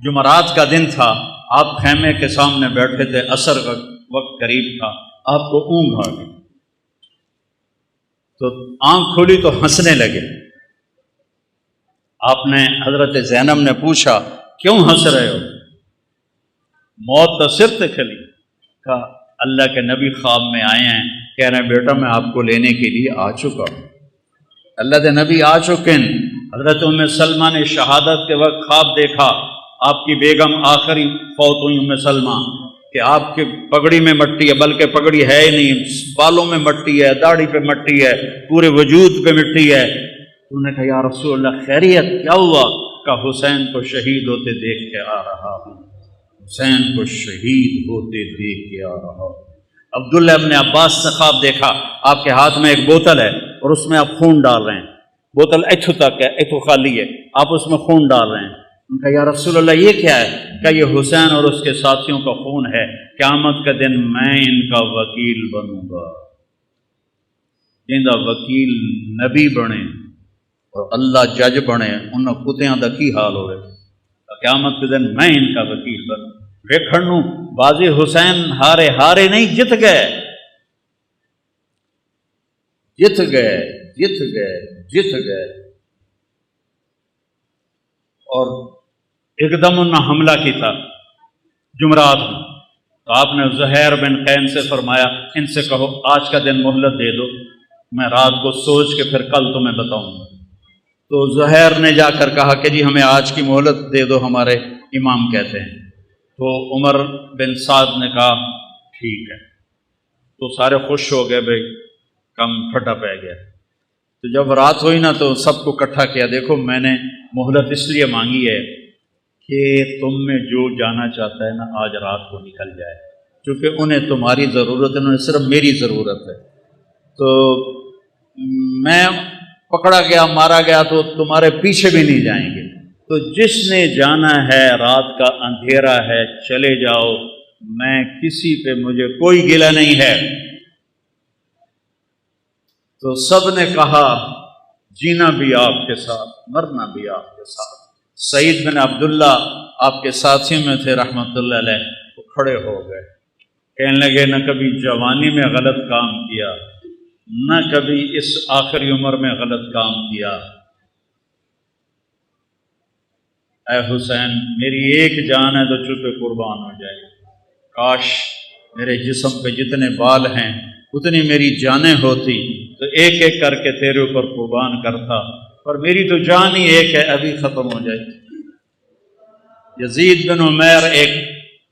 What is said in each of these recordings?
جمعرات کا دن تھا، آپ خیمے کے سامنے بیٹھے تھے، عصر کا وقت قریب تھا، آپ کو اونگ آ گئی تو آنکھ کھولی تو ہنسنے لگے۔ آپ نے حضرت زینب نے پوچھا کیوں ہنس رہے ہو؟ موت تو سر تک کھلی۔ کہا اللہ کے نبی خواب میں آئے ہیں، کہہ رہے ہیں بیٹا میں آپ کو لینے کے لیے آ چکا ہوں۔ اللہ کے نبی آ چکے ہیں۔ حضرت ام سلمہ نے شہادت کے وقت خواب دیکھا، آپ کی بیگم آخری فوت ہوئی ام سلمہ، کہ آپ کے پگڑی میں مٹی ہے، بلکہ پگڑی ہے ہی نہیں، بالوں میں مٹی ہے، داڑھی پہ مٹی ہے، پورے وجود پہ مٹی ہے۔ انہوں نے کہا یا رسول اللہ خیریت کیا ہوا؟ کہ حسین کو شہید ہوتے دیکھ کے آ رہا ہوں، حسین کو شہید ہوتے دیکھ کے آ رہا ہوں۔ عبداللہ ابن عباس نے خواب دیکھا، آپ کے ہاتھ میں ایک بوتل ہے اور اس میں آپ خون ڈال رہے ہیں، بوتل ایتھو تک ہے، ایتھو خالی ہے، آپ اس میں خون ڈال رہے ہیں۔ ان کا یا رسول اللہ یہ کیا ہے؟ کہ یہ حسین اور اس کے ساتھیوں کا خون ہے، قیامت کے دن میں ان کا وکیل بنوں گا۔ جنہاں وکیل نبی بنے اور اللہ جج بنے، انہاں کتیاں دا کی حال ہوئے؟ قیامت کے دن میں ان کا وکیل بنوں۔ ویکھن بازی حسین ہارے نہیں، جت گئے جت گئے جت گئے جت گئے۔ اور ایک دم انہوں حملہ کیتا جمعرات میں، تو آپ نے زہیر بن قین سے فرمایا ان سے کہو آج کا دن مہلت دے دو، میں رات کو سوچ کے پھر کل تمہیں بتاؤں گا۔ تو زہیر نے جا کر کہا کہ جی ہمیں آج کی مہلت دے دو، ہمارے امام کہتے ہیں۔ تو عمر بن سعد نے کہا ٹھیک ہے۔ تو سارے خوش ہو گئے، بھائی کم پھٹا پہ گیا۔ تو جب رات ہوئی نا تو سب کو اکٹھا کیا، دیکھو میں نے مہلت اس لیے مانگی ہے کہ تم میں جو جانا چاہتا ہے نا آج رات کو نکل جائے، کیونکہ انہیں تمہاری ضرورت ہے، انہیں صرف میری ضرورت ہے۔ تو میں پکڑا گیا، مارا گیا تو تمہارے پیچھے بھی نہیں جائیں گے، تو جس نے جانا ہے رات کا اندھیرا ہے چلے جاؤ، میں کسی پہ مجھے کوئی گلہ نہیں ہے۔ تو سب نے کہا جینا بھی آپ کے ساتھ، مرنا بھی آپ کے ساتھ۔ سعید بن عبداللہ آپ کے ساتھیوں میں تھے رحمۃ اللہ علیہ، وہ کھڑے ہو گئے، کہنے لگے نہ کبھی جوانی میں غلط کام کیا، نہ کبھی اس آخری عمر میں غلط کام کیا۔ اے حسین میری ایک جان ہے تو چپے قربان ہو جائے، کاش میرے جسم پہ جتنے بال ہیں اتنی میری جانیں ہوتی تو ایک ایک کر کے تیرے اوپر قربان کرتا، پر میری تو جان ہی ایک ہے، ابھی ختم ہو جائے۔ یزید بن عمیر ایک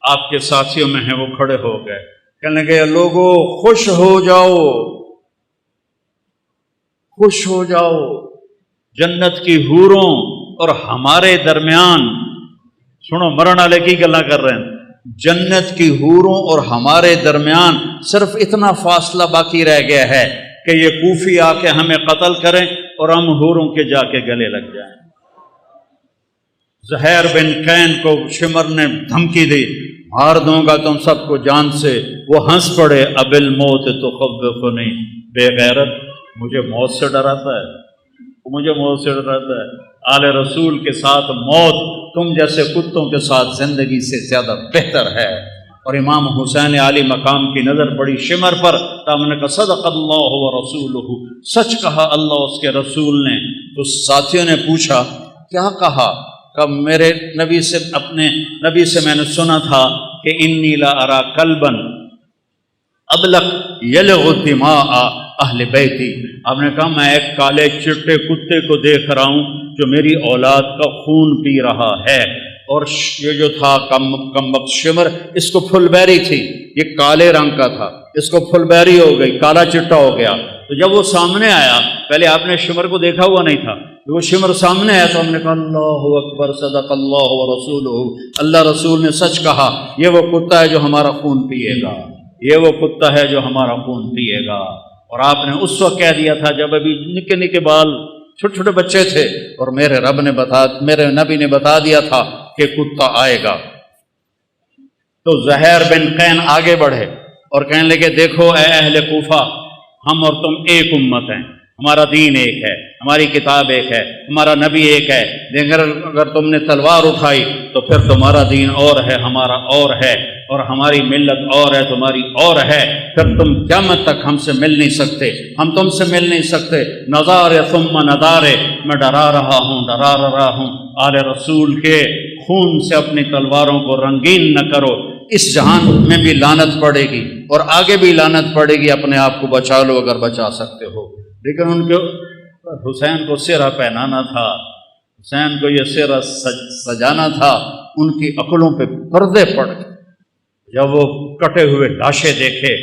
آپ کے ساتھیوں میں ہیں، وہ کھڑے ہو گئے، کہنے لگے لوگوں خوش ہو جاؤ، خوش ہو جاؤ، جنت کی حوروں اور ہمارے درمیان، سنو مرن والے کی گلاں کر رہے ہیں، جنت کی حوروں اور ہمارے درمیان صرف اتنا فاصلہ باقی رہ گیا ہے کہ یہ کوفی آ کے ہمیں قتل کریں اور ہم حوروں کے جا کے گلے لگ جائیں۔ زہیر بن قین کو شمر نے دھمکی دی، مار دوں گا تم سب کو جان سے۔ وہ ہنس پڑے، اب الموت تخوفنی، بے غیرت مجھے موت سے ڈراتا ہے، مجھے موت سے ڈراتا ہے۔ آل رسول کے ساتھ موت تم جیسے کتوں کے ساتھ زندگی سے زیادہ بہتر ہے۔ اور امام حسین عالی مقام کی نظر پڑی شمر پر، تو ہم نے کہا صدق اللہ و رسولہ، سچ کہا اللہ اس کے رسول نے۔ تو ساتھیوں نے پوچھا کیا کہا؟ کہ میرے نبی سے، اپنے نبی سے میں نے سنا تھا کہ انی لا ارا کلبا ابلق یلغ دماء اہل بیتی۔ آپ نے کہا میں ایک کالے چٹے کتے کو دیکھ رہا ہوں جو میری اولاد کا خون پی رہا ہے۔ اور یہ جو تھا کم وقت شمر، اس کو پھل بیری تھی، یہ کالے رنگ کا تھا، اس کو پھل بیری ہو گئی، کالا چٹا ہو گیا۔ تو جب وہ سامنے آیا، پہلے آپ نے شمر کو دیکھا ہوا نہیں تھا، وہ شمر سامنے آیا تو ہم نے کہا اللہ اکبر صدق اللہ و رسولہ، اللہ رسول نے سچ کہا، یہ وہ کتا ہے جو ہمارا خون پیے گا، یہ وہ کتا ہے جو ہمارا خون پیے گا۔ اور آپ نے اس وقت کہہ دیا تھا جب ابھی نکے نکے بال، چھوٹے چھوٹے بچے تھے، اور میرے نبی نے بتا دیا تھا کہ کتا آئے گا۔ تو زہیر بن قین آگے بڑھے اور کہنے لگے دیکھو اے اہل کوفہ، ہم اور تم ایک امت ہیں، ہمارا دین ایک ہے، ہماری کتاب ایک ہے، ہمارا نبی ایک ہے، لیکن اگر تم نے تلوار اٹھائی تو پھر تمہارا دین اور ہے، ہمارا اور ہے، اور ہماری ملت اور ہے، تمہاری اور ہے، پھر تم قیامت تک ہم سے مل نہیں سکتے، ہم تم سے مل نہیں سکتے۔ نظارے ثم نظارے، میں ڈرا رہا ہوں آل رسول کے خون سے اپنی تلواروں کو رنگین نہ کرو، اس جہان میں بھی لعنت پڑے گی اور آگے بھی لعنت پڑے گی، اپنے آپ کو بچا لو اگر بچا سکتے ہو۔ لیکن ان کو حسین کو سہرا پہنانا تھا، حسین کو یہ سہرا سجانا تھا، ان کی عقلوں پہ پردے پڑ گئے۔ جب وہ کٹے ہوئے لاشیں دیکھے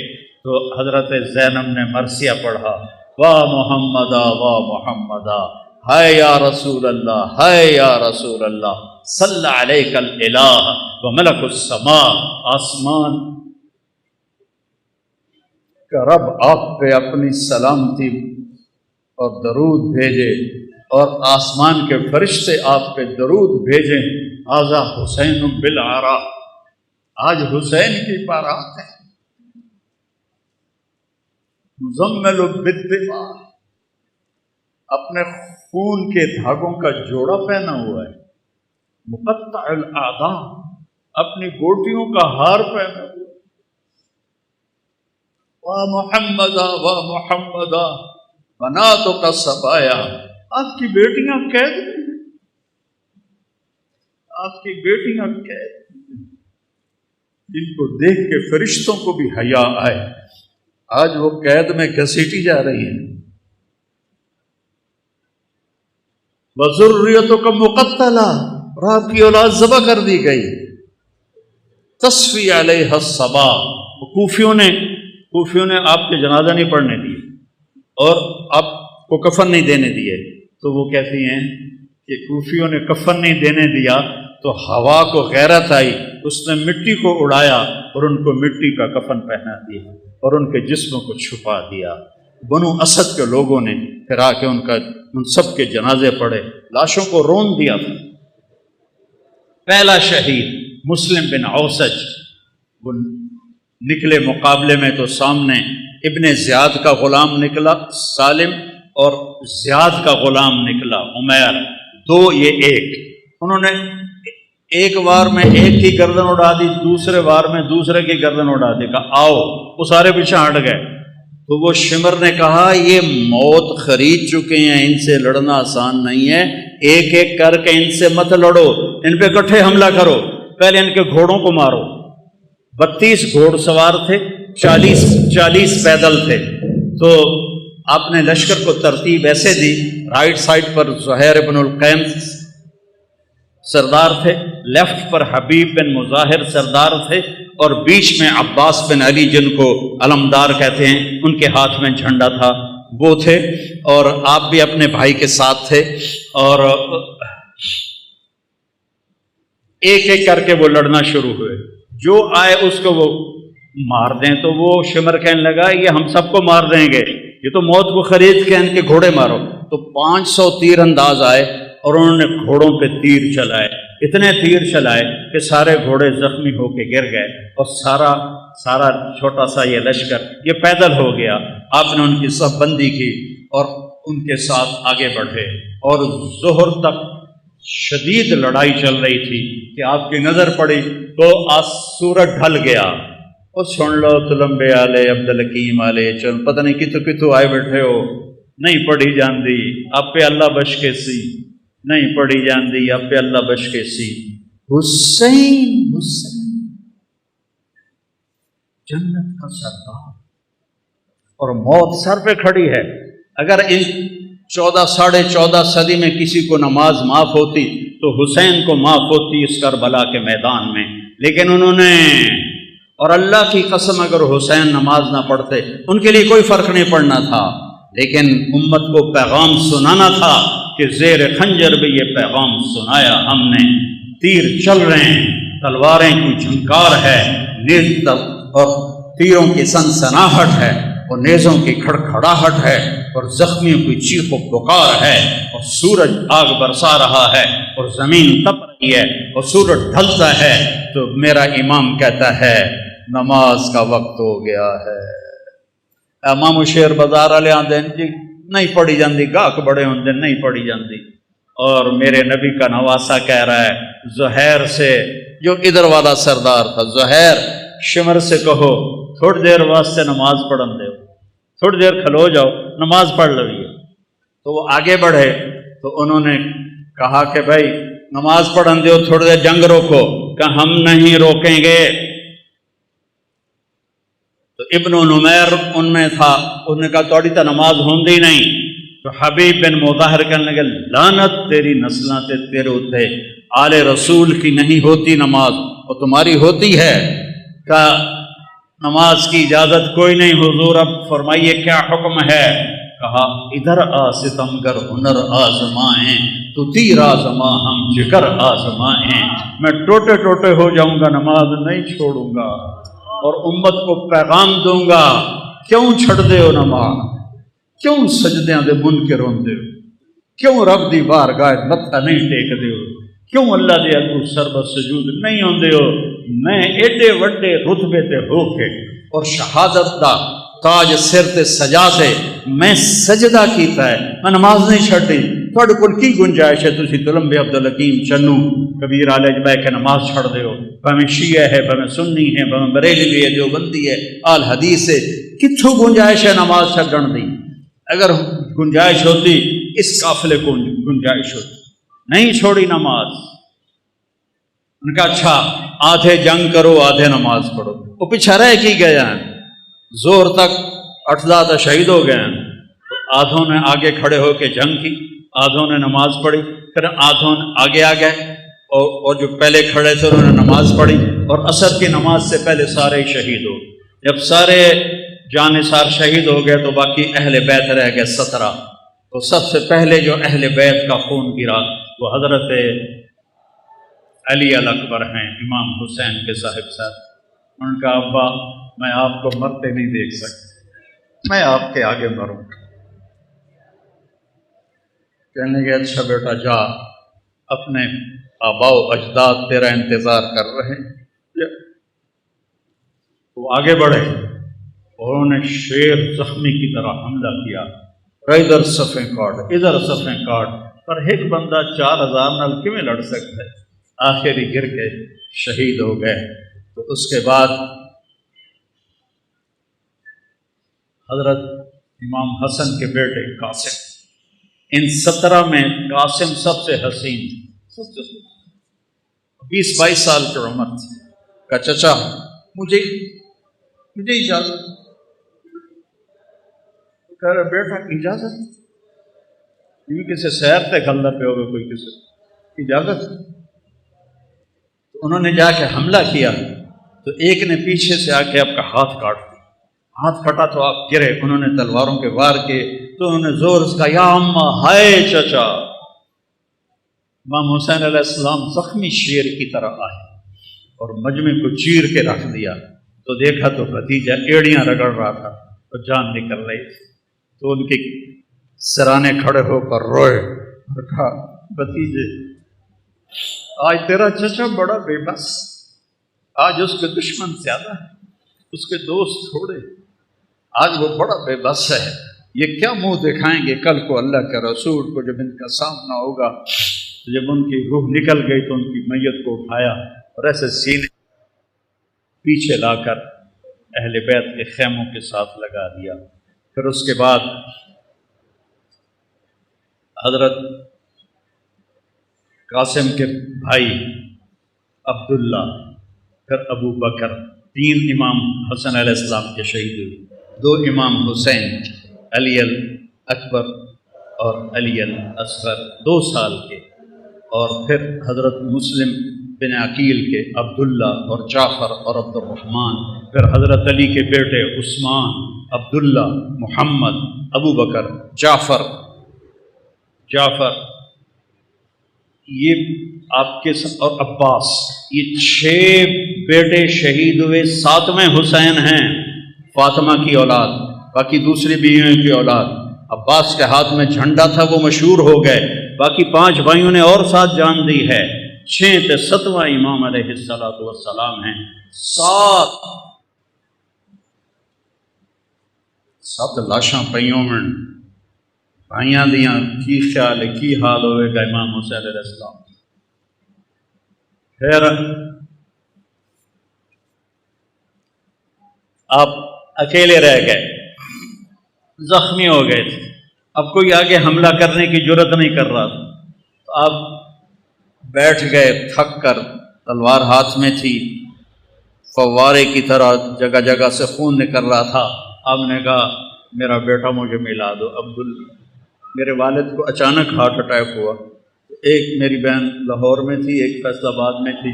تو حضرت زینب نے مرثیہ پڑھا، واہ محمدا واہ محمدا، ہائے یا رسول اللہ، ہائے یا رسول اللہ، صلی علیک الالہ و ملک السماء، آسمان کا رب آپ پہ اپنی سلامتی اور درود بھیجے، اور آسمان کے فرشتے آپ پہ درود بھیجیں۔ آزا حسین بالعراء، آج حسین کی بارات ہے، مزمل بالدماء، اپنے خون کے دھاگوں کا جوڑا پہنا ہوا ہے، مقطع الاعضاء، اپنی گوٹیوں کا ہار پہنا ہوا ہے، واہ محمدا واہ محمدا بناتک الصبایا، آپ کی بیٹیاں قید ہیں، آپ کی بیٹیاں قید ہیں، جن کو دیکھ کے فرشتوں کو بھی حیا آئے، آج وہ قید میں گھسیٹی جا رہی ہیں۔ وَذُرِّيَّتُكَ مُقَتَّلَةٌ، اور آپ کی اولاد ذبح کر دی گئی۔ تَصْفِي عَلَيْهَا الصَّبَا، کوفیوں نے آپ کے جنازہ نہیں پڑھنے دیے اور آپ کو کفن نہیں دینے دیے، تو وہ کہتی ہیں کہ کوفیوں نے کفن نہیں دینے دیا تو ہوا کو غیرت آئی، اس نے مٹی کو اڑایا اور ان کو مٹی کا کفن پہنا دیا اور ان کے جسموں کو چھپا دیا۔ بنو اسد کے لوگوں نے پھر آ کے ان سب کے جنازے پڑھے، لاشوں کو رون دیا تھا۔ پہلا شہید مسلم بن اوسج، وہ نکلے مقابلے میں تو سامنے ابن زیاد کا غلام نکلا سالم، اور زیاد کا غلام نکلا عمیر، دو یہ ایک، انہوں نے ایک وار میں ایک کی گردن اڑا دی، دوسرے وار میں دوسرے کی گردن اڑا دی، کہا آؤ، وہ سارے پیچھے ہٹ گئے۔ تو وہ شمر نے کہا یہ موت خرید چکے ہیں، ان سے لڑنا آسان نہیں ہے، ایک ایک کر کے ان سے مت لڑو، ان پہ اکٹھے حملہ کرو، پہلے ان کے گھوڑوں کو مارو۔ 32 گھوڑ سوار تھے، 40 پیدل تھے، تو آپ نے لشکر کو ترتیب ایسے دی، رائٹ سائڈ پر زہیر بن القیم سردار تھے، لیفٹ پر حبیب بن مظاہر سردار تھے، اور بیچ میں عباس بن علی جن کو علمدار کہتے ہیں، ان کے ہاتھ میں جھنڈا تھا، وہ تھے، اور آپ بھی اپنے بھائی کے ساتھ تھے، اور ایک ایک کر کے وہ لڑنا شروع ہوئے، جو آئے اس کو وہ مار دیں، تو وہ شمر کہنے لگا یہ ہم سب کو مار دیں گے، یہ تو موت کو خرید کے ان کے گھوڑے مارو۔ تو 500 تیر انداز آئے اور انہوں نے گھوڑوں پہ تیر چلائے، اتنے تیر چلائے کہ سارے گھوڑے زخمی ہو کے گر گئے، اور سارا چھوٹا سا یہ لشکر یہ پیدل ہو گیا۔ آپ نے ان کی صف بندی کی اور ان کے ساتھ آگے بڑھے، اور ظہر تک شدید لڑائی چل رہی تھی کہ آپ کی نظر پڑی تو سورج ڈھل گیا، اور سن لو تلمبے آلے عبدالحکیم آلے، چل پتہ نہیں کتوں آئے بیٹھے ہو، نہیں پڑھی جاندی اب پہ اللہ بش کے سی، نہیں پڑھی جاندی اب پہ اللہ بش کے سی، حسین جنت کا سردار، اور موت سر پہ کھڑی ہے۔ اگر ان 14 صدی میں کسی کو نماز معاف ہوتی تو حسین کو معاف ہوتی اس کربلا کے میدان میں، لیکن انہوں نے، اور اللہ کی قسم اگر حسین نماز نہ پڑھتے ان کے لیے کوئی فرق نہیں پڑنا تھا، لیکن امت کو پیغام سنانا تھا کہ زیر خنجر بھی یہ پیغام سنایا ہم نے، تیر چل رہے ہیں، تلواریں کی جھنکار ہے، نیز اور تیروں کی سنسناہٹ ہے، اور نیزوں کی کھڑکھڑاہٹ ہے، اور زخمیوں کی چیخ و پکار ہے، اور سورج آگ برسا رہا ہے، اور زمین تپ رہی ہے، اور سورج ڈھلتا ہے، تو میرا امام کہتا ہے نماز کا وقت ہو گیا ہے۔ امام شیر بازار والے آتے ہیں جی نہیں پڑھی جاندی، گاہک بڑے ہوندے نہیں پڑھی جاندی۔ اور میرے نبی کا نواسا کہہ رہا ہے زہیر سے، جو ادھر والا سردار تھا، زہیر شمر سے کہو تھوڑی دیر واسطے نماز پڑھن دے، تھوڑی دیر کھلو جاؤ نماز پڑھ لویے۔ تو وہ آگے بڑھے تو انہوں نے کہا کہ بھائی نماز پڑھن دیو، تھوڑی دیر جنگ روکو، کہ ہم نہیں روکیں گے۔ تو ابن نمیر ان میں تھا، انہوں نے کہا توڑی تا نماز ہوندی نہیں۔ تو حبیب بن مظاہر کہنے لگے لعنت تیری نسلاں تے تیرے اتے، آل رسول کی نہیں ہوتی نماز اور تمہاری ہوتی ہے۔ کہ نماز کی اجازت کوئی نہیں حضور، اب فرمائیے کیا حکم ہے؟ کہا ادھر آ ستمگر ہنر آزمائیں، تو تیر آزما ہم جگر آزمائیں۔ میں ٹوٹے ٹوٹے ہو جاؤں گا، نماز نہیں چھوڑوں گا اور امت کو پیغام دوں گا۔ کیوں چھڑ دے ہو نماز؟ کیوں سجدیاں دے منکر ہوندے ہو؟ کیوں رب دی بارگاہ متھا نہیں ٹیک دے ہو؟ کیوں اللہ دے اگوں سربت سجود نہیں ہوندے ہو؟ میں ایڈے وڈے رتبے تے ہو کے اور شہادت دا تاج سر تے سجا سے میں سجدہ کیتا ہے، میں نماز نہیں چھڑی۔ تھوڑے کول کی گنجائش ہے تسی تلمبے عبدالحکیم چنو کبیر علیہ جبہ کے نماز چھڑ دے ہو؟ بھاویں شیعہ ہے، بھاویں سنی ہے، بھاویں بریلوی ہے، دیوبندی ہے، آل حدیث ہے، کتھوں گنجائش ہے نماز چھڑن دی؟ اگر گنجائش ہوتی اس قافلے کو گنجائش ہوتی، نہیں چھوڑی نماز۔ ان کا اچھا آدھے جنگ کرو آدھے نماز پڑھو، وہ پیچھے رہ کی گئے ہیں، زور تک 8 شہید ہو گئے ہیں۔ آدھوں نے آگے کھڑے ہو کے جنگ کی، آدھوں نے نماز پڑھی، پھر آدھوں آگے آ گئے اور جو پہلے کھڑے تھے انہوں نے نماز پڑھی، اور عصر کی نماز سے پہلے سارے شہید ہو۔ جب سارے جانثار شہید ہو گئے تو باقی اہل بیت رہ گئے 17۔ تو سب سے پہلے جو اہل بیت کا خون گرا وہ حضرت علی الاکبر ہیں، امام حسین کے صاحب۔ ان کا ابا میں آپ کو مرتے نہیں دیکھ سکتا، میں آپ کے آگے مروں۔ کہنے لگے اچھا بیٹا جا، اپنے آباء و اجداد تیرا انتظار کر رہے ہیں۔ وہ آگے بڑھے، انہوں نے شیر زخمی کی طرح حملہ کیا، ادھر صفیں کاٹ ادھر صفیں کاٹ، پر ایک بندہ 4000 نال کیویں لڑ سکتا ہے؟ آخری گر کے شہید ہو گئے۔ تو اس کے بعد حضرت امام حسن کے بیٹے قاسم، ان 17 میں قاسم سب سے حسین، 20-22 سال کی عمر تھی۔ کہا چچا مجھے اجازت، کہہ رہا بیٹا اجازت؟ یہ کسی سیر پہ کھلنا پہ ہوگا کوئی کسی اجازت؟ تو انہوں نے جا کے حملہ کیا تو ایک نے پیچھے سے آ کے آپ کا ہاتھ کاٹ دیا، ہاتھ کٹا تو آپ گرے، انہوں نے تلواروں کے وار کیے تو انہوں نے زور سے کہا یا اماں ہائے چچا۔ امام حسین علیہ السلام زخمی شیر کی طرح آئے اور مجمع کو چیر کے رکھ دیا، تو دیکھا تو بھتیجا ایڑیاں رگڑ رہا تھا تو جان نکل رہی تھی۔ تو ان کے سرانے کھڑے ہو کر روئے اور کہا بھتیجے آج تیرا چچا بڑا بے بس، آج اس کے دشمن زیادہ ہے، اس کے دوست تھوڑے، آج وہ بڑا بے بس ہے، یہ کیا منہ دکھائیں گے کل کو اللہ کے رسول کو جب ان کا سامنا ہوگا۔ جب ان کی روح نکل گئی تو ان کی میت کو اٹھایا اور ایسے سینے پیچھے لا کر اہل بیت کے خیموں کے ساتھ لگا دیا۔ پھر اس کے بعد حضرت قاسم کے بھائی عبداللہ، پھر ابو بکر، 3 امام حسن علیہ السلام کے شہید ہوئے، 2 امام حسین، علی الاکبر اور علی الاصغر 2 سال کے، اور پھر حضرت مسلم بن عقیل کے عبداللہ اور جعفر اور عبد الرحمن، پھر حضرت علی کے بیٹے عثمان، عبداللہ، محمد، ابو بکر، جعفر، یہ آپ کے اور عباس، یہ 6 بیٹے شہید ہوئے۔ 7ویں حسین ہیں، فاطمہ کی اولاد، باقی دوسری بیویوں کی اولاد۔ عباس کے ہاتھ میں جھنڈا تھا، وہ مشہور ہو گئے، باقی 5 بھائیوں نے اور ساتھ جان دی ہے۔ 6 تے 7واں امام علیہ السلام ہیں۔ 7 لاشاں پئیوں میں بھائیاں دیاں کی خیال ہے کی حال ہوئے گا امام حسین علیہ السلام۔ پھر آپ اکیلے رہ گئے، زخمی ہو گئے تھے، اب کوئی آگے حملہ کرنے کی جرت نہیں کر رہا تھا، تو آپ بیٹھ گئے تھک کر، تلوار ہاتھ میں تھی، فوارے کی طرح جگہ جگہ سے خون نکل رہا تھا۔ آپ نے کہا میرا بیٹا مجھے ملا دو عبداللہ۔ میرے والد کو اچانک ہارٹ اٹیک ہوا، ایک میری بہن لاہور میں تھی، ایک فیصل آباد میں تھی،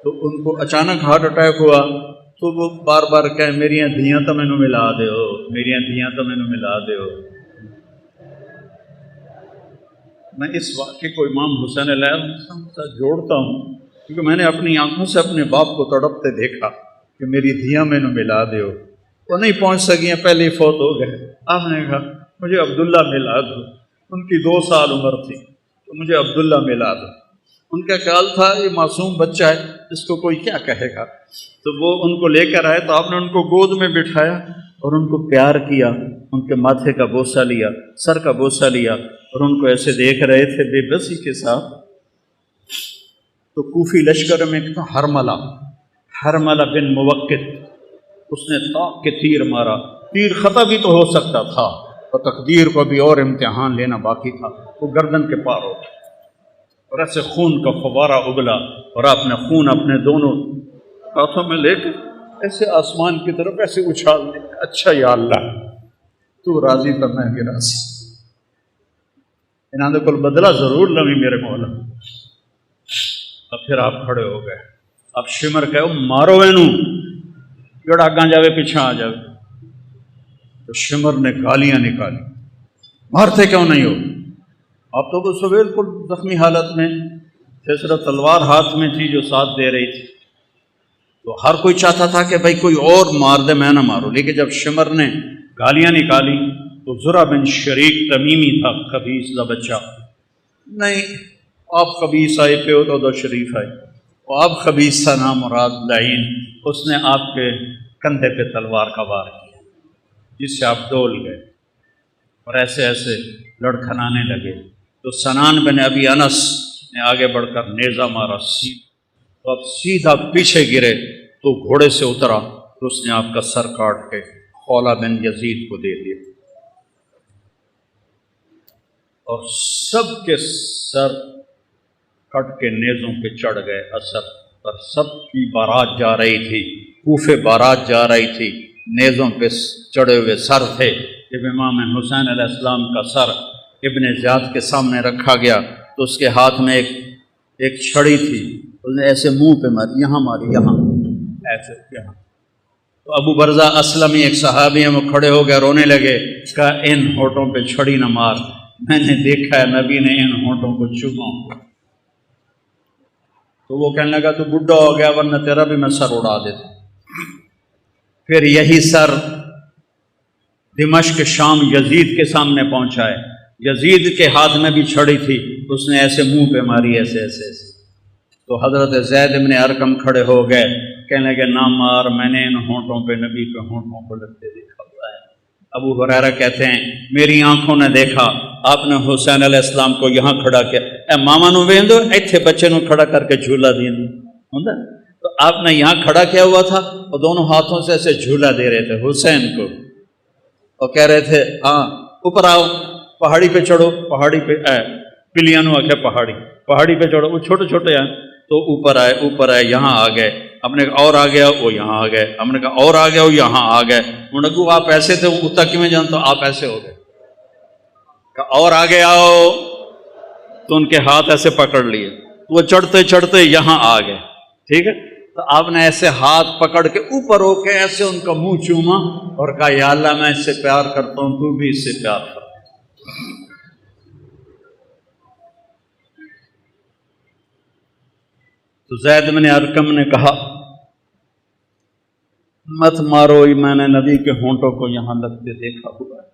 تو ان کو اچانک ہارٹ اٹیک ہوا، تو وہ بار بار کہے میری دھیاں تو مینوں ملا دیو، میری دھیاں تو مینوں ملا دیو۔ میں اس واقعے کو امام حسین علیہ السلام سے جوڑتا ہوں کیونکہ میں نے اپنی آنکھوں سے اپنے باپ کو تڑپتے دیکھا کہ میری دھیاں مینوں ملا دیو۔ وہ نہیں پہنچ سکیں، پہلے ہی فوت ہو گئے۔ آپ نے کہا مجھے عبداللہ ملا دو، ان کی 2 سال عمر تھی، تو مجھے عبداللہ ملا دو۔ ان کا خیال تھا یہ معصوم بچہ ہے، اس کو کوئی کیا کہے گا، تو وہ ان کو لے کر آئے، تو آپ نے ان کو گود میں بٹھایا اور ان کو پیار کیا، ان کے ماتھے کا بوسہ لیا، سر کا بوسہ لیا، اور ان کو ایسے دیکھ رہے تھے بے بسی کے ساتھ۔ تو کوفی لشکر میں ایک تھا حرملہ بن موقت، اس نے طاق کے تیر مارا، تیر خطا بھی تو ہو سکتا تھا، اور تقدیر کو بھی اور امتحان لینا باقی تھا، وہ گردن کے پار ہو گیا، اور ایسے خون کا فوارہ ابلا، اور آپ نے خون اپنے دونوں ہاتھوں میں لے کے ایسے آسمان کی طرف ایسے اچھال دیا، اچھا یا اللہ تو راضی تو میں بھی راضی، انہوں نے کل بدلہ ضرور لوی میرے مولا۔ اب پھر آپ کھڑے ہو گئے، اب شمر کہو مارو اینو، جڑا آگاں جاوے پیچھے آ جاوے۔ تو شمر نے گالیاں نکالی، مارتے کیوں نہیں ہو؟ آپ تو اس بالکل زخمی حالت میں تھے، صرف تلوار ہاتھ میں تھی جو ساتھ دے رہی تھی، تو ہر کوئی چاہتا تھا کہ بھائی کوئی اور مار دے، میں نہ مارو۔ لیکن جب شمر نے گالیاں نکالی تو زرع بن شریک تمیمی تھا، خبیث کا بچہ، نہیں آپ خبیث آئے پہ ہو تو دو شریف آئے، وہ آپ خبیث تھا نام مراد لعین، اس نے آپ کے کندھے پہ تلوار کا وار کیا، جس سے آپ ڈول گئے اور ایسے ایسے لڑکھنانے لگے۔ تو سنان بن ابی انس نے آگے بڑھ کر نیزہ مارا، تو اب سیدھا پیچھے گرے تو گھوڑے سے اترا، تو اس نے آپ کا سر کاٹ کے خولہ بن یزید کو دے دیا، اور سب کے سر کٹ کے نیزوں پہ چڑھ گئے اثر پر۔ سب کی بارات جا رہی تھی، کوفے بارات جا رہی تھی، نیزوں پہ چڑھے ہوئے سر تھے۔ جب امام حسین علیہ السلام کا سر ابن زیاد کے سامنے رکھا گیا تو اس کے ہاتھ میں ایک چھڑی تھی، اس نے ایسے منہ پہ ماری، یہاں ماری، یہاں ایسے یہاں۔ تو ابو برزہ اسلمی ایک صحابی ہیں، وہ کھڑے ہو گئے، رونے لگے، کہا ان ہونٹوں پہ چھڑی نہ مار، میں نے دیکھا ہے نبی نے ان ہونٹوں کو چوما۔ تو وہ کہنے لگا تو بڈھا ہو گیا، ورنہ تیرا بھی میں سر اڑا دیتا۔ پھر یہی سر دمشق شام یزید کے سامنے پہنچا ہے، یزید کے ہاتھ میں بھی چھڑی تھی، اس نے ایسے منہ پہ ماری، ایسے ایسے ایسے۔ تو حضرت زید بن ارقم کھڑے ہو گئے، کہنے لگے نہ مار، میں نے ان ہونٹوں پہ نبی کے ہونٹوں کو لگتے دیکھا ہوا ہے۔ ابو ہریرہ کہتے ہیں میری آنکھوں نے دیکھا آپ نے حسین علیہ السلام کو یہاں کھڑا کیا، اے ماما نو ویندو ایتھے بچے نو کھڑا کر کے جھولا دیندو ہوندا، تو آپ نے یہاں کھڑا کیا ہوا تھا، اور دونوں ہاتھوں سے ایسے جھولا دے رہے تھے حسین کو، اور کہہ رہے تھے ہاں اوپر آؤ، پہاڑی پہ چڑھو، پہاڑی پہ پلیاں نو آکھے پہاڑی پہ چڑھو، وہ چھوٹے چھوٹے ہیں تو اوپر آئے، یہاں آ گئے۔ ہم نے کہا اور آ گیا، وہ یہاں آ گئے، ہم نے کہا اور آ گیا، وہ یہاں آ گئے۔ انہوں نے کہا آپ ایسے تھے، وہ اتنا کیوں جانتا، آپ ایسے ہو گئے، کہا اور آگے آؤ، تو ان کے ہاتھ ایسے پکڑ لیے، وہ چڑھتے چڑھتے یہاں آ گئے، ٹھیک ہے۔ تو آپ نے ایسے ہاتھ پکڑ کے اوپر ہو کے ایسے ان کا منہ چوما اور کہا یا اللہ میں اس سے پیار کرتا ہوں، تو بھی اس سے پیار کر۔ تو زید بن ارقم نے کہا مت مارو، میں نے نبی کے ہونٹوں کو یہاں لگتے دیکھا ہوا ہے۔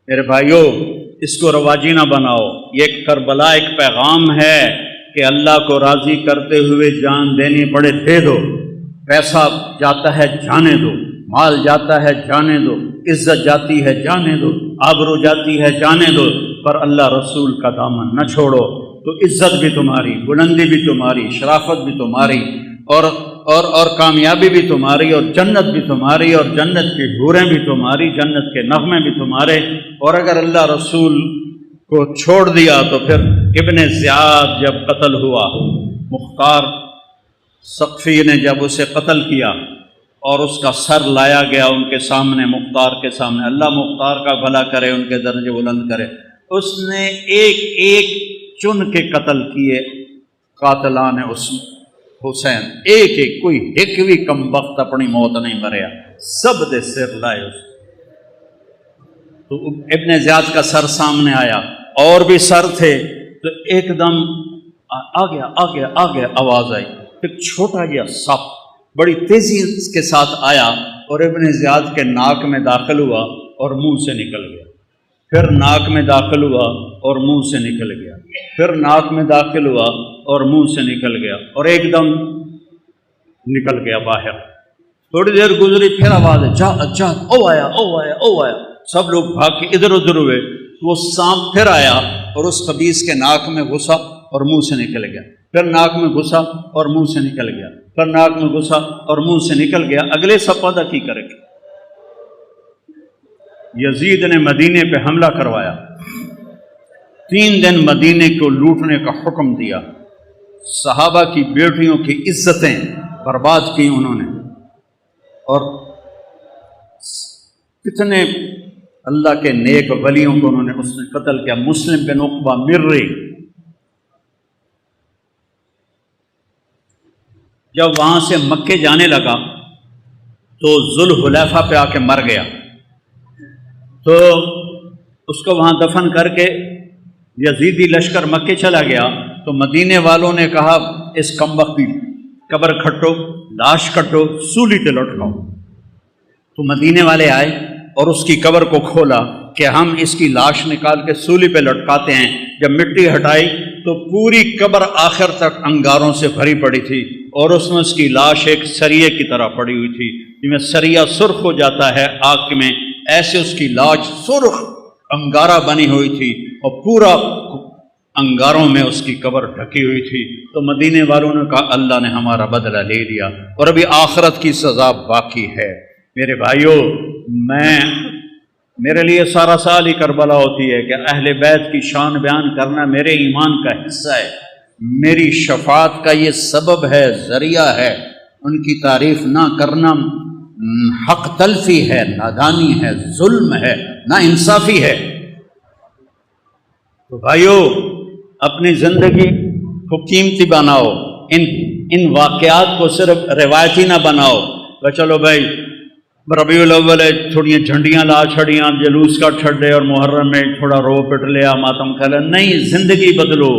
میرے بھائیو اس کو رواجی نہ بناؤ، یہ کربلا ایک پیغام ہے کہ اللہ کو راضی کرتے ہوئے جان دینی پڑے دے دو، پیسہ جاتا ہے جانے دو، مال جاتا ہے جانے دو، عزت جاتی ہے جانے دو، آبرو جاتی ہے جانے دو، پر اللہ رسول کا دامن نہ چھوڑو تو عزت بھی تمہاری، بلندی بھی تمہاری، شرافت بھی تمہاری، اور کامیابی بھی تمہاری، اور جنت بھی تمہاری، اور جنت کی حوریں بھی تمہاری، جنت کے نغمے بھی تمہارے۔ اور اگر اللہ رسول کو چھوڑ دیا تو پھر ابن زیاد جب قتل ہوا، مختار ثقفی نے جب اسے قتل کیا اور اس کا سر لایا گیا ان کے سامنے، مختار کے سامنے، اللہ مختار کا بھلا کرے، ان کے درجے بلند کرے، اس نے ایک ایک چن کے قتل کیے قاتلان حسین، ایک ایک، کوئی ایک بھی کم وقت اپنی موت نہیں مریا، سب دے سر لائے اس۔ تو ابن زیاد کا سر سامنے آیا، اور بھی سر تھے، تو ایک دم آ گیا آواز آئی، ایک چھوٹا گیا سپ بڑی تیزی کے ساتھ آیا اور ابن زیاد کے ناک میں داخل ہوا اور منہ سے نکل گیا، پھر ناک میں داخل ہوا اور منہ سے نکل گیا، پھر ناک میں داخل ہوا اور منہ سے نکل گیا، اور ایک دم نکل گیا باہر۔ تھوڑی دیر گزری، پھر آواز ہے جا او آیا، سب لوگ بھاگ کے ادھر ادھر ہوئے، وہ سانپ پھر آیا اور اس خبیث کے ناک میں گھسا اور منہ سے نکل گیا، پھر ناک میں گھسا اور منہ سے نکل گیا، پھر ناک میں گھسا اور منہ سے نکل گیا۔ اگلے سپادہ کی کرے گا؟ یزید نے مدینے پہ حملہ کروایا، 3 دن مدینے کو لوٹنے کا حکم دیا، صحابہ کی بیٹیوں کی عزتیں برباد کی انہوں نے، اور کتنے اللہ کے نیک ولیوں کو انہوں نے اس نے قتل کیا۔ مسلم بن عقبہ مرری جب وہاں سے مکے جانے لگا تو ذوالحلیفہ پہ آ کے مر گیا، تو اس کو وہاں دفن کر کے یزیدی لشکر مکے چلا گیا، تو مدینے والوں نے کہا اس کمبخت کی قبر کھٹو، لاش کٹو، سولی پہ لٹکاؤ۔ تو مدینے والے آئے اور اس کی قبر کو کھولا کہ ہم اس کی لاش نکال کے سولی پہ لٹکاتے ہیں۔ جب مٹی ہٹائی تو پوری قبر آخر تک انگاروں سے بھری پڑی تھی، اور اس میں اس کی لاش ایک سریے کی طرح پڑی ہوئی تھی، جس میں سریا سرخ ہو جاتا ہے آگ میں، ایسے اس کی لاش سرخ انگارہ بنی ہوئی تھی، اور پورا انگاروں میں اس کی قبر ڈھکی ہوئی تھی۔ تو مدینے والوں نے کہا اللہ نے ہمارا بدلہ لے لیا، اور ابھی آخرت کی سزا باقی ہے۔ میرے بھائیوں، میرے لیے سارا سال ہی کربلا ہوتی ہے کہ اہل بیت کی شان بیان کرنا میرے ایمان کا حصہ ہے، میری شفاعت کا یہ سبب ہے، ذریعہ ہے۔ ان کی تعریف نہ کرنا حق تلفی ہے، نادانی ہے، ظلم ہے، نا انصافی ہے۔ تو بھائیو، اپنی زندگی کو قیمتی بناؤ، ان واقعات کو صرف روایتی نہ بناؤ کہ چلو بھائی ربیع الاول ہے، تھوڑی جھنڈیاں لا چھڑیاں، جلوس کا چھڑے، اور محرم میں تھوڑا رو پٹ لیا، ماتم کھلا، نہیں، زندگی بدلو،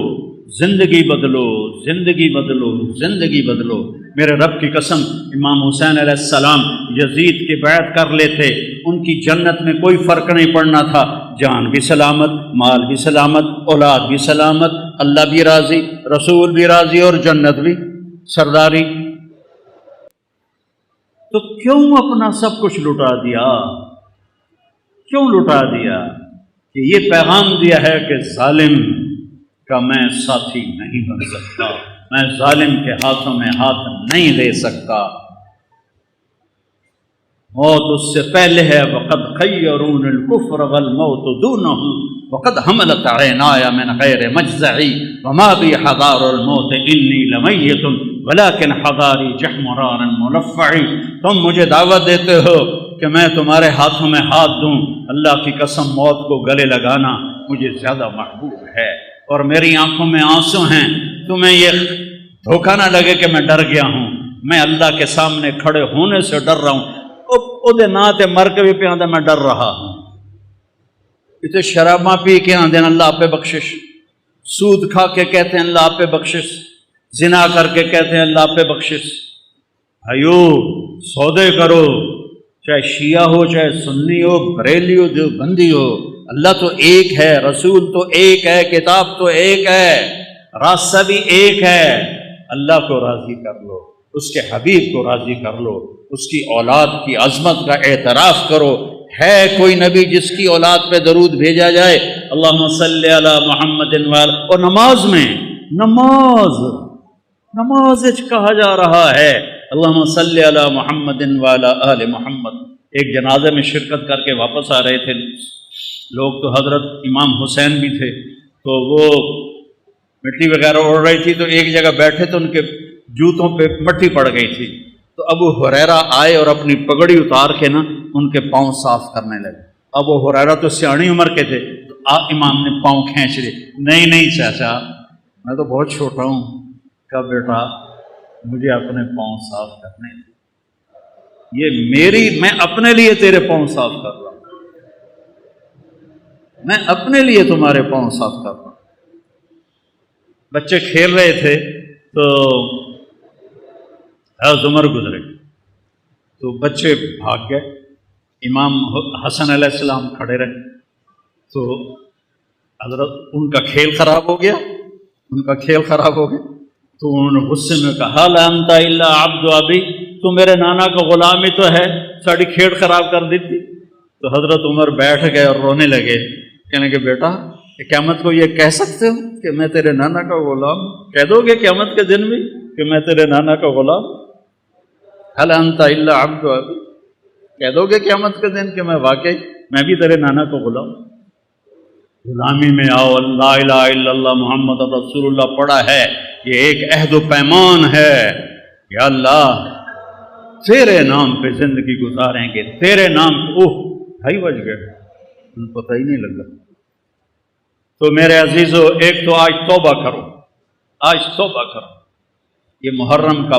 زندگی بدلو، زندگی بدلو، زندگی بدلو۔ میرے رب کی قسم، امام حسین علیہ السلام یزید کی بیعت کر لیتے، ان کی جنت میں کوئی فرق نہیں پڑنا تھا، جان بھی سلامت، مال بھی سلامت، اولاد بھی سلامت، اللہ بھی راضی، رسول بھی راضی، اور جنت بھی سرداری۔ تو کیوں اپنا سب کچھ لٹا دیا؟ کیوں لٹا دیا؟ کہ یہ پیغام دیا ہے کہ ظالم کا میں ساتھی نہیں بن سکتا، میں ظالم کے ہاتھوں میں ہاتھ نہیں دے سکتا۔ موت اس سے پہلے ہے، وقد خیرون الکفر والموت دونہ، وقد حملت عینایا من غیر مجزعی وما بی حضار الموت انی لمیت ولیکن حضاری جحمران ملفعی۔ تم مجھے دعوت دیتے ہو کہ میں تمہارے ہاتھوں میں ہاتھ دوں، اللہ کی قسم موت کو گلے لگانا مجھے زیادہ محبوب ہے، اور میری آنکھوں میں آنسو ہیں، تمہیں یہ دھوکہ نہ لگے کہ میں ڈر گیا ہوں، میں اللہ کے سامنے کھڑے ہونے سے ڈر رہا ہوں۔ او نا تے مر کے بھی پہ آدھے میں ڈر رہا ہوں۔ اتنے شراباں پی کے آدھے اللہ آپ پہ بخشش، سود کھا کے کہتے ہیں اللہ آپ پہ بخشش، زنا کر کے کہتے ہیں اللہ آپ پہ بخشش۔ بھائیو، سودے کرو، چاہے شیعہ ہو، چاہے سنی ہو، بریلی ہو، دیوبندی ہو، اللہ تو ایک ہے، رسول تو ایک ہے، کتاب تو ایک ہے، راستہ بھی ایک ہے۔ اللہ کو راضی کر لو، اس کے حبیب کو راضی کر لو، اس کی اولاد کی عظمت کا اعتراف کرو، ہے کوئی نبی جس کی اولاد پہ درود بھیجا جائے؟ اللہم صلی علی محمد اور نماز میں نماز کہا جا رہا ہے اللہم صلی علی محمد وعلی آل محمد۔ ایک جنازے میں شرکت کر کے واپس آ رہے تھے لوگ، تو حضرت امام حسین بھی تھے، تو وہ مٹی وغیرہ اڑ رہی تھی، تو ایک جگہ بیٹھے تو ان کے جوتوں پہ مٹی پڑ گئی تھی، تو ابو ہریرہ آئے اور اپنی پگڑی اتار کے نا ان کے پاؤں صاف کرنے لگے۔ ابو ہریرہ تو سیاਣੀ عمر کے تھے، تو امام نے پاؤں کھینچ لیے۔ نہیں چاچا، میں تو بہت چھوٹا ہوں۔ کہا بیٹا مجھے اپنے پاؤں صاف کرنے دے، میں اپنے لیے تیرے پاؤں صاف کر رہا ہوں، میں اپنے لیے تمہارے پاؤں صاف کر رہا ہوں۔ بچے کھیل رہے تھے تو عمر گزرے، تو بچے بھاگ گئے، امام حسن علیہ السلام کھڑے رہے، تو حضرت ان کا کھیل خراب ہو گیا، تو انہوں نے غصے میں کہا لا انت الا عبد ابی، تو میرے نانا کا غلام ہی تو ہے، ساری کھیل خراب کر دی تھی۔ تو حضرت عمر بیٹھ گئے اور رونے لگے، کہنے کہ بیٹا قیامت کو یہ کہہ سکتے ہو کہ میں تیرے نانا کا غلام؟ کہہ دو گے قیامت کے دن بھی کہ میں تیرے نانا کا غلام؟ هل انت الا عبد ابی، کہہ دو گے قیامت کے دن کہ میں بھی تیرے نانا کا غلام؟ غلامی میں آؤ، لا الہ الا اللہ محمد رسول اللہ پڑھا ہے، یہ ایک عہد و پیمان ہے، یا اللہ تیرے نام پہ زندگی گزاریں گے، تیرے نام پہ۔ 2:30 بج گئے، پتہ ہی نہیں لگا۔ تو میرے عزیزو، ایک تو آج توبہ کرو، یہ محرم کا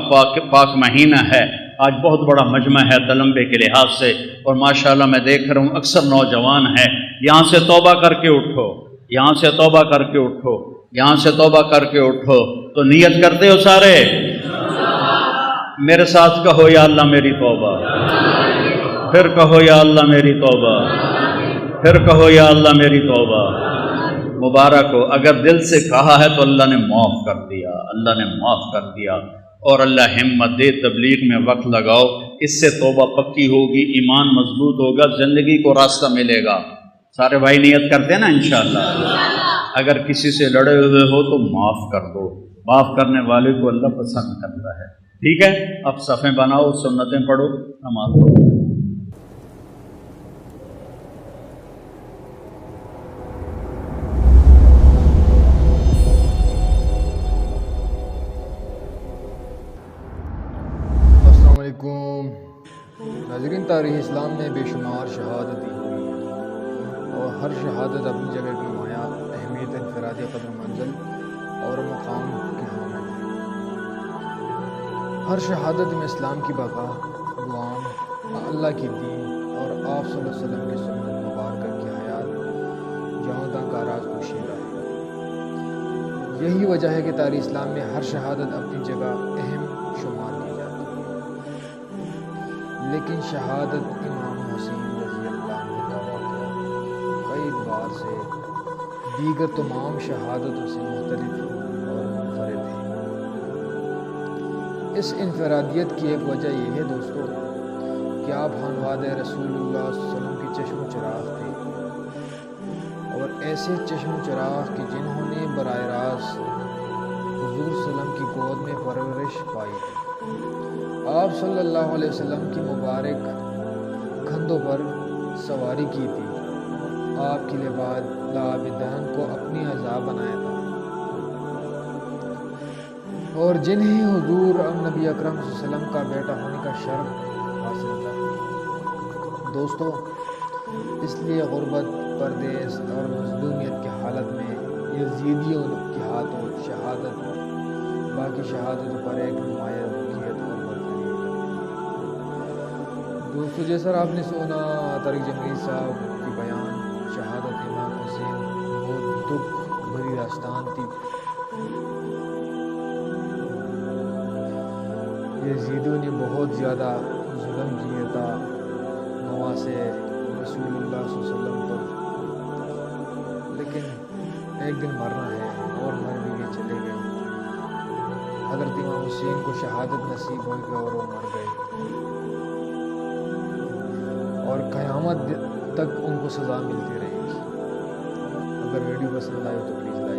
پاک مہینہ ہے، آج بہت بڑا مجمع ہے دلمبے کے لحاظ سے، اور ماشاءاللہ میں دیکھ رہا ہوں اکثر نوجوان ہیں، یہاں سے توبہ کر کے اٹھو، تو نیت کرتے ہو سارے؟ میرے ساتھ کہو یا اللہ میری توبہ، پھر کہو یا اللہ میری توبہ، پھر کہو یا اللہ میری توبہ۔ مبارک ہو، اگر دل سے کہا ہے تو اللہ نے معاف کر دیا، اور اللہ ہمت دے، تبلیغ میں وقت لگاؤ، اس سے توبہ پکی ہوگی، ایمان مضبوط ہوگا، زندگی کو راستہ ملے گا۔ سارے بھائی نیت کرتے ہیں نا انشاءاللہ؟ اگر کسی سے لڑے ہوئے ہو تو معاف کر دو، معاف کرنے والے کو اللہ پسند کرتا ہے، ٹھیک ہے؟ اب صفیں بناؤ، سنتیں پڑھو، نماز پڑھو۔ ناظرین، تاریخ اسلام میں بے شمار شہادتیں ہوئی ہیں، اور ہر شہادت اپنی جگہ کی نمایاں اہمیت، انفرادی قدر منزل اور مقام کی حامل ہے۔ ہر شہادت میں اسلام کی بقا، دعام، اللہ کی دین اور آپ صلی اللہ علیہ وسلم کی سنت مبارکہ کی حیات جہاں کا راز پوشیدہ ہے۔ یہی وجہ ہے کہ تاریخ اسلام میں ہر شہادت اپنی جگہ اہم شمار کی جاتی ہے، لیکن شہادت امام حسین رضی اللہ عنہ کا واقعہ کئی اعتبار سے دیگر تمام شہادتوں سے مختلف اور منفرد ہے۔ اس انفرادیت کی ایک وجہ یہ ہے دوستو کہ آپ ہنواد رسول اللہ صلی اللہ علیہ وسلم کے چشم و چراغ تھے، اور ایسے چشم و چراغ کہ جنہوں نے براہ راست حضور صلی اللہ علیہ وسلم کی گود میں پرورش پائی تھی۔ آپ صلی اللہ علیہ وسلم کی مبارک کندھوں پر سواری کی تھی، آپ کے لابدان کو اپنی اعضاء بنایا تھا، اور جنہیں حضور نبی اکرم صلی اللہ علیہ وسلم کا بیٹا ہونے کا شرف حاصل تھا۔ دوستو، اس لیے غربت، پردیس اور مظلومیت کی حالت میں یزیدیوں کے ہاتھوں شہادت باقی شہادتوں پر ایک نمایاں رکیت اور برتری ہے۔ دوستو، جیسا آپ نے سنا طارق جمعی صاحب کی بیان، شہادت امام حسین بہت دکھ بھری داستان تھی۔ یزیدوں نے بہت زیادہ ظلم کیا تھا نواسے رسول اللہ صلی اللہ علیہ وسلم پر، لیکن ایک دن مرنا ہے اور مر بھی گئے، چلے گئے۔ حضرت امام حسین کو شہادت نصیب ہوئی اور وہ مر گئے، اور قیامت تک ان کو سزا ملتی رہے گی۔ اگر ویڈیو پسند آئے تو پلیز لائک